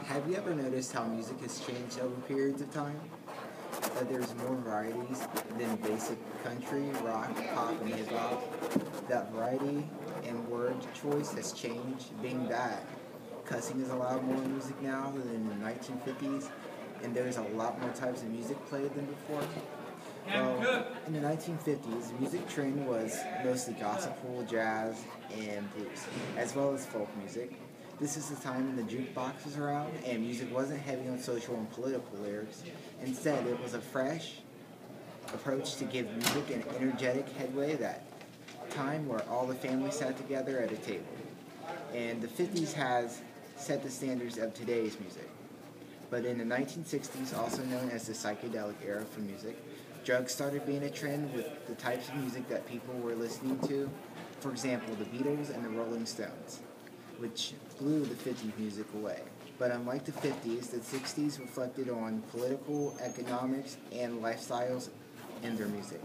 Have you ever noticed how music has changed over periods of time? That there's more varieties than basic country, rock, pop, and hip hop. That variety and word choice has changed, being that cussing is allowed more in music now than in the 1950s, and there's a lot more types of music played than before. Well, in the 1950s, the music trend was mostly gospel, jazz, and blues, as well as folk music. This is the time when the jukebox was around and music wasn't heavy on social and political lyrics. Instead, it was a fresh approach to give music an energetic headway that time where all the family sat together at a table. And the 50s has set the standards of today's music. But in the 1960s, also known as the psychedelic era for music, drugs started being a trend with the types of music that people were listening to. For example, the Beatles and the Rolling Stones, which blew the 50s music away. But unlike the 50s, the 60s reflected on political, economics, and lifestyles in their music.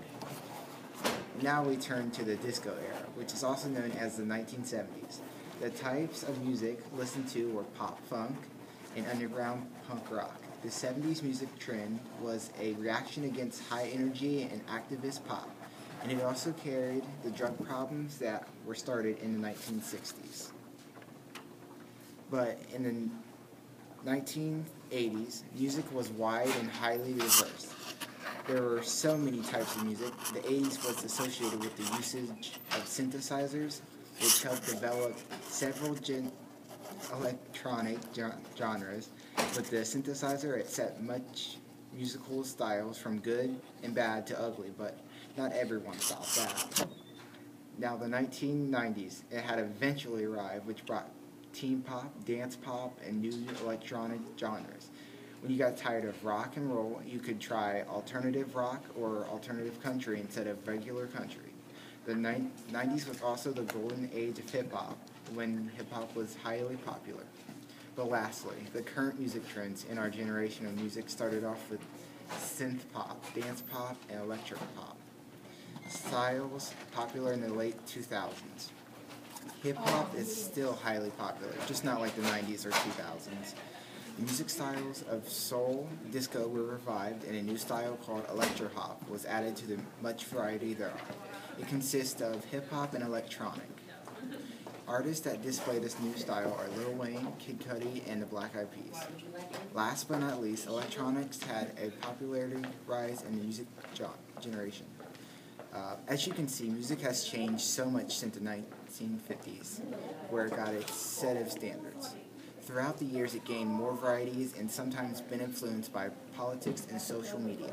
Now we turn to the disco era, which is also known as the 1970s. The types of music listened to were pop funk and underground punk rock. The 70s music trend was a reaction against high energy and activist pop, and it also carried the drug problems that were started in the 1960s. But in the 1980s, music was wide and highly diverse. There were so many types of music. The 80s was associated with the usage of synthesizers, which helped develop several electronic genres. With the synthesizer, it set much musical styles from good and bad to ugly, but not everyone thought that. Now, the 1990s, it had eventually arrived, which brought teen pop, dance pop, and new electronic genres. When you got tired of rock and roll, you could try alternative rock or alternative country instead of regular country. The 90s was also the golden age of hip-hop, when hip-hop was highly popular. But lastly, the current music trends in our generation of music started off with synth pop, dance pop, and electric pop, styles popular in the late 2000s. Hip-hop is still highly popular, just not like the 90s or 2000s. The music styles of soul, disco were revived, and a new style called electro-hop was added to the much variety thereof. It consists of hip-hop and electronic. Artists that display this new style are Lil Wayne, Kid Cudi, and the Black Eyed Peas. Last but not least, electronics had a popularity rise in the music generation. As you can see, music has changed so much since the 1950s, where it got its set of standards. Throughout the years, it gained more varieties and sometimes been influenced by politics and social media.